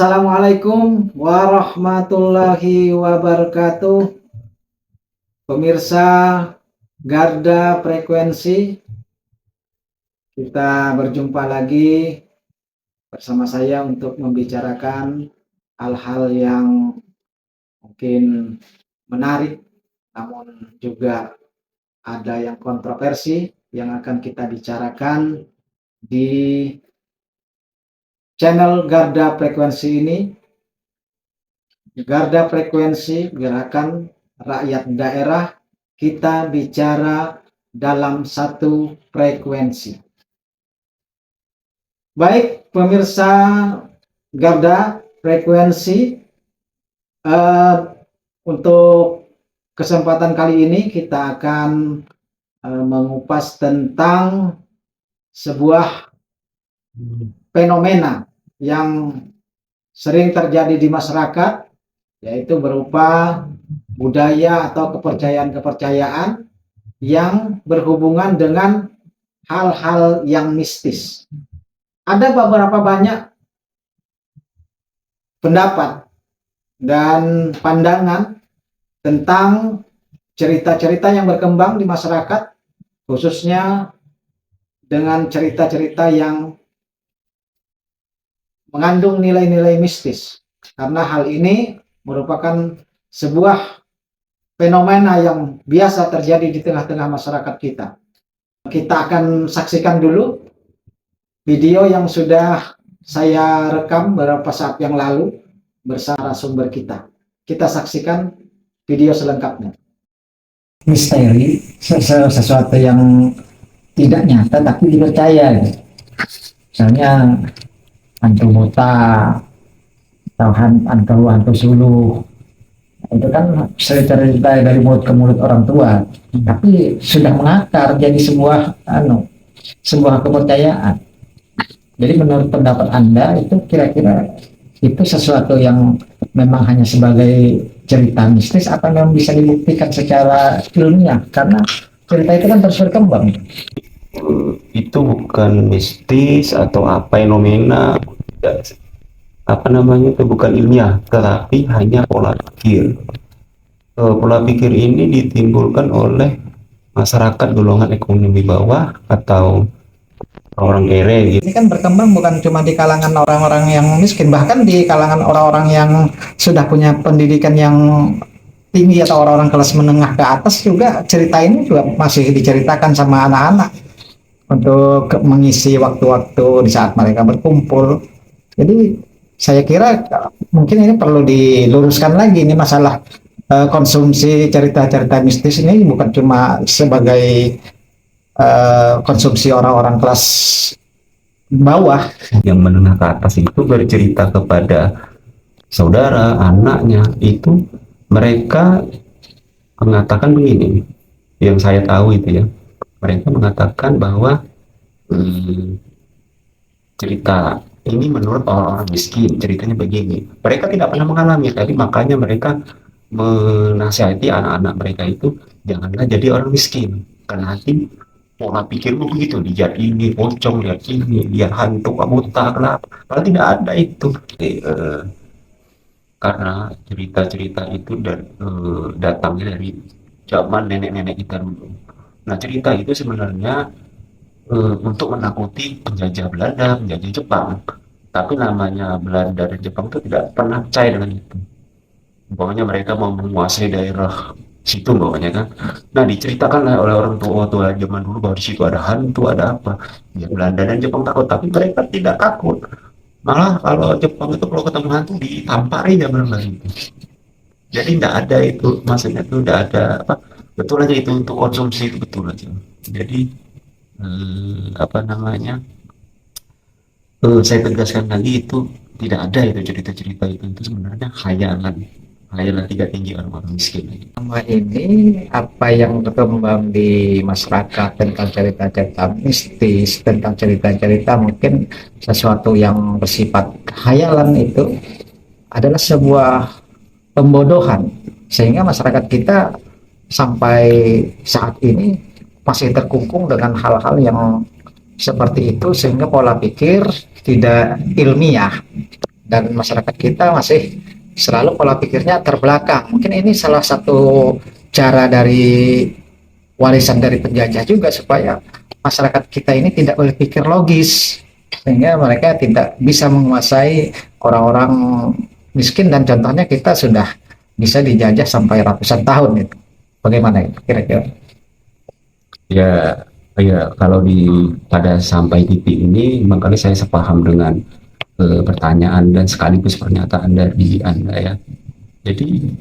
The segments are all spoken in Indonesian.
Assalamualaikum warahmatullahi wabarakatuh. Pemirsa Garda Frekuensi, kita berjumpa lagi bersama saya untuk membicarakan hal-hal yang mungkin menarik, namun juga ada yang kontroversi yang akan kita bicarakan di channel Garda Frekuensi ini. Garda Frekuensi, gerakan rakyat daerah, kita bicara dalam satu frekuensi. Baik pemirsa Garda Frekuensi, untuk kesempatan kali ini kita akan mengupas tentang sebuah fenomena yang sering terjadi di masyarakat, yaitu berupa budaya atau kepercayaan-kepercayaan yang berhubungan dengan hal-hal yang mistis. Ada beberapa banyak pendapat dan pandangan tentang cerita-cerita yang berkembang di masyarakat, khususnya dengan cerita-cerita yang mengandung nilai-nilai mistis, karena hal ini merupakan sebuah fenomena yang biasa terjadi di tengah-tengah masyarakat kita. Kita akan saksikan dulu video yang sudah saya rekam beberapa saat yang lalu bersama sumber kita. Kita saksikan video selengkapnya. Misteri, sesuatu yang tidak nyata tapi dipercaya. Misalnya hantu buta atau hantu suluh, itu kan cerita dari mulut ke mulut orang tua, tapi sudah mengakar jadi sebuah kepercayaan. Jadi menurut pendapat Anda itu kira-kira itu sesuatu yang memang hanya sebagai cerita mistis atau memang bisa dibuktikan secara ilmiah, karena cerita itu kan terus berkembang. Itu bukan mistis atau fenomena, itu bukan ilmiah, tetapi hanya pola pikir. Pola pikir ini ditimbulkan oleh masyarakat golongan ekonomi bawah atau orang kere gitu. Ini kan berkembang bukan cuma di kalangan orang-orang yang miskin, bahkan di kalangan orang-orang yang sudah punya pendidikan yang tinggi atau orang-orang kelas menengah ke atas juga cerita ini juga masih diceritakan sama anak-anak untuk mengisi waktu-waktu di saat mereka berkumpul. Jadi saya kira mungkin ini perlu diluruskan lagi, ini masalah konsumsi cerita-cerita mistis ini bukan cuma sebagai konsumsi orang-orang kelas bawah. Yang menengah ke atas itu bercerita kepada saudara, anaknya, itu mereka mengatakan begini, yang saya tahu itu ya, mereka mengatakan bahwa cerita ini menurut orang-orang miskin, ceritanya begini. Mereka tidak pernah mengalami, tapi makanya mereka menasihati anak-anak mereka itu janganlah jadi orang miskin, karena nanti pola pikirmu begitu, lihat ini pocong, lihat ini, lihat hantu, buta, kenapa? Padahal tidak ada itu. Karena cerita-cerita itu datangnya dari zaman nenek-nenek kita dulu. Nah, cerita itu sebenarnya untuk menakuti penjajah Belanda, penjajah Jepang. Tapi namanya Belanda dan Jepang itu tidak pernah percaya dengan itu. Pokoknya mereka mau menguasai daerah situ bawahnya kan. Nah, diceritakan oleh orang tua zaman dulu bahwa di situ ada hantu, ada apa. Ya, Belanda dan Jepang takut, tapi mereka tidak takut. Malah kalau Jepang itu kalau ketemu hantu ditampari zaman itu. Jadi tidak ada itu, maksudnya itu tidak ada apa. Betul aja itu untuk konsumsi, itu betul aja. Jadi saya tegaskan lagi, itu tidak ada itu cerita-cerita itu sebenarnya hayalan tiga tinggi orang-orang miskin. Sama ini apa yang berkembang di masyarakat tentang cerita-cerita mistis, tentang cerita-cerita mungkin sesuatu yang bersifat khayalan, itu adalah sebuah pembodohan, sehingga masyarakat kita sampai saat ini masih terkungkung dengan hal-hal yang seperti itu, sehingga pola pikir tidak ilmiah. dan masyarakat kita masih selalu pola pikirnya terbelakang. Mungkin ini salah satu cara dari warisan dari penjajah juga, supaya masyarakat kita ini tidak berpikir logis, sehingga mereka tidak bisa menguasai orang-orang miskin, dan contohnya kita sudah bisa dijajah sampai ratusan tahun itu. Bagaimana itu kira-kira? Ya, ya kalau pada sampai titik ini, makanya saya sepaham dengan pertanyaan dan sekaligus pernyataan dari Anda ya. Jadi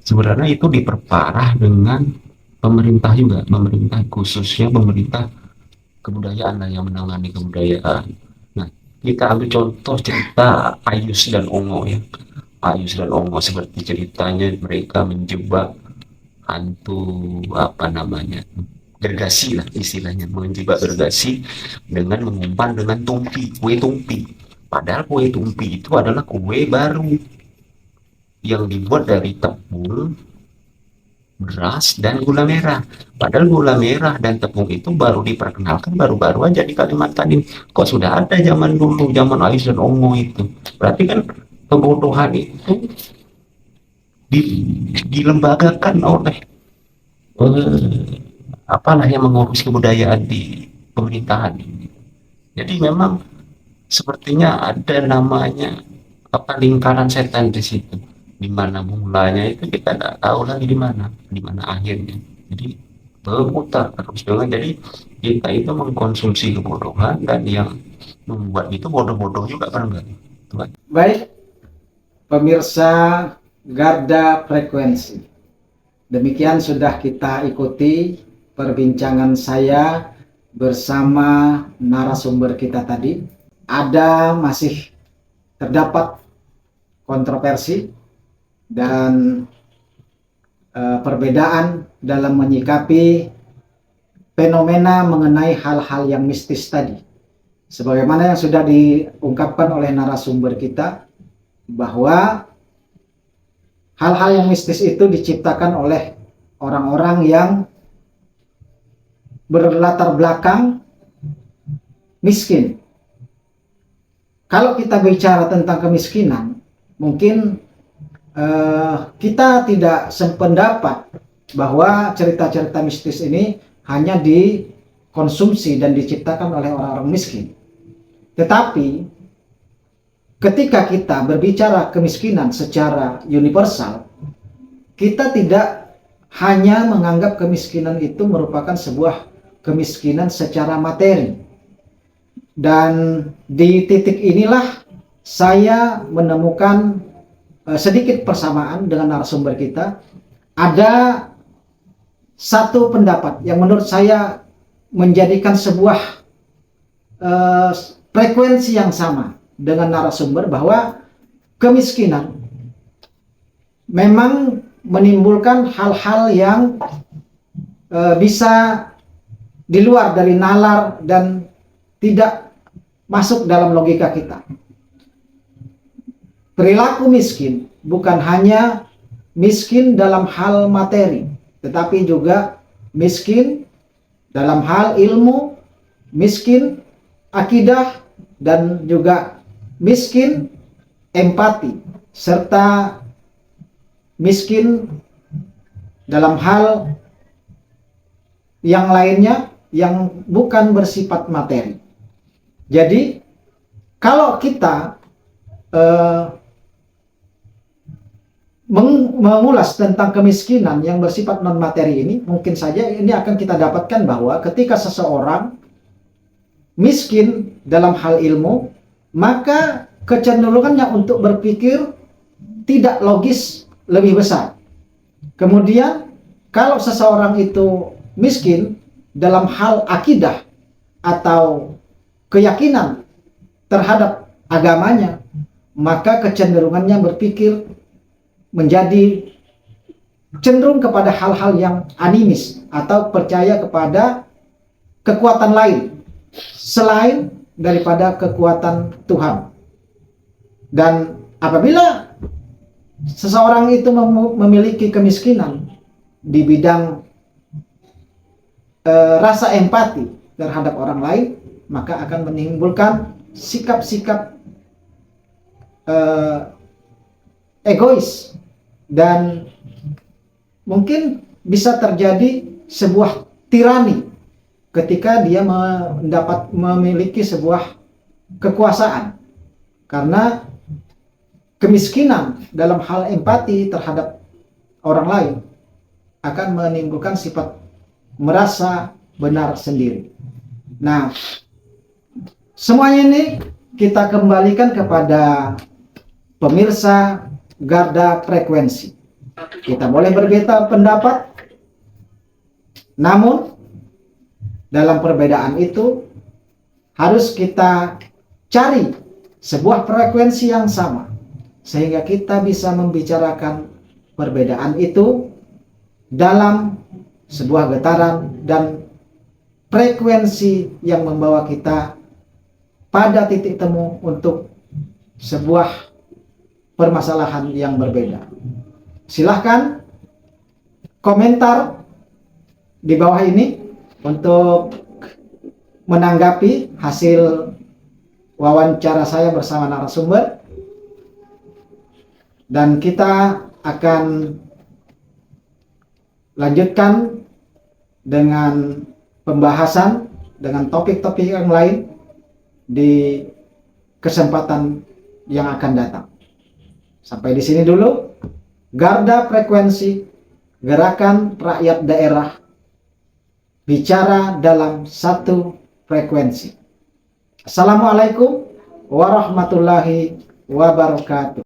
sebenarnya itu diperparah dengan pemerintah juga, pemerintah khususnya pemerintah kebudayaan lah yang menangani kebudayaan. Nah, kita ambil contoh cerita Ayus dan Ongo ya. Ayus dan Ongo seperti ceritanya mereka menjebak hantu apa namanya, gergasi lah istilahnya, menjebak gergasi dengan mengumpan dengan tumpi, kue tumpi. Padahal kue tumpi itu adalah kue baru yang dibuat dari tepung, beras, dan gula merah. Padahal gula merah dan tepung itu baru diperkenalkan baru-baru aja di Kalimantan ini. Kok sudah ada zaman dulu, zaman Ayus dan Ongo itu. Berarti kan kebodohan itu dilembagakan oleh apalah yang mengurus kebudayaan di pemerintahan ini. Jadi memang sepertinya ada namanya apa lingkaran setan di situ. Di mana mulanya itu kita tidak tahu lagi di mana akhirnya. Jadi berputar terus dengan, jadi kita itu mengkonsumsi kebodohan dan yang membuat itu bodoh-bodoh juga kan enggak? Baik, pemirsa Garda Frekuensi. Demikian sudah kita ikuti perbincangan saya bersama narasumber kita tadi. Masih terdapat kontroversi dan perbedaan dalam menyikapi fenomena mengenai hal-hal yang mistis tadi. Sebagaimana yang sudah diungkapkan oleh narasumber kita, bahwa hal-hal yang mistis itu diciptakan oleh orang-orang yang berlatar belakang miskin. Kalau kita bicara tentang kemiskinan, mungkin kita tidak sependapat bahwa cerita-cerita mistis ini hanya dikonsumsi dan diciptakan oleh orang-orang miskin. Tetapi ketika kita berbicara kemiskinan secara universal, kita tidak hanya menganggap kemiskinan itu merupakan sebuah kemiskinan secara materi. Dan di titik inilah saya menemukan sedikit persamaan dengan narasumber kita. Ada satu pendapat yang menurut saya menjadikan sebuah frekuensi yang sama dengan narasumber, bahwa kemiskinan memang menimbulkan hal-hal yang bisa di luar dari nalar dan tidak masuk dalam logika kita. Perilaku miskin bukan hanya miskin dalam hal materi, tetapi juga miskin dalam hal ilmu, miskin akidah, dan juga miskin empati, serta miskin dalam hal yang lainnya yang bukan bersifat materi. Jadi kalau kita mengulas tentang kemiskinan yang bersifat non materi ini, mungkin saja ini akan kita dapatkan bahwa ketika seseorang miskin dalam hal ilmu, maka kecenderungannya untuk berpikir tidak logis lebih besar. Kemudian kalau seseorang itu miskin dalam hal akidah atau keyakinan terhadap agamanya, maka kecenderungannya berpikir menjadi cenderung kepada hal-hal yang animis atau percaya kepada kekuatan lain selain daripada kekuatan Tuhan. Dan apabila seseorang itu memiliki kemiskinan di bidang rasa empati terhadap orang lain, maka akan menimbulkan sikap-sikap eh, egois, dan mungkin bisa terjadi sebuah tirani ketika dia memiliki sebuah kekuasaan, karena kemiskinan dalam hal empati terhadap orang lain akan menimbulkan sifat merasa benar sendiri. Nah, semuanya ini kita kembalikan kepada pemirsa Garda Frekuensi. Kita boleh berbeda pendapat, namun dalam perbedaan itu harus kita cari sebuah frekuensi yang sama, sehingga kita bisa membicarakan perbedaan itu dalam sebuah getaran dan frekuensi yang membawa kita pada titik temu untuk sebuah permasalahan yang berbeda. Silahkan komentar di bawah ini untuk menanggapi hasil wawancara saya bersama narasumber, dan kita akan lanjutkan dengan pembahasan dengan topik-topik yang lain di kesempatan yang akan datang. Sampai di sini dulu. Garda Frekuensi, gerakan rakyat daerah, bicara dalam satu frekuensi. Assalamualaikum warahmatullahi wabarakatuh.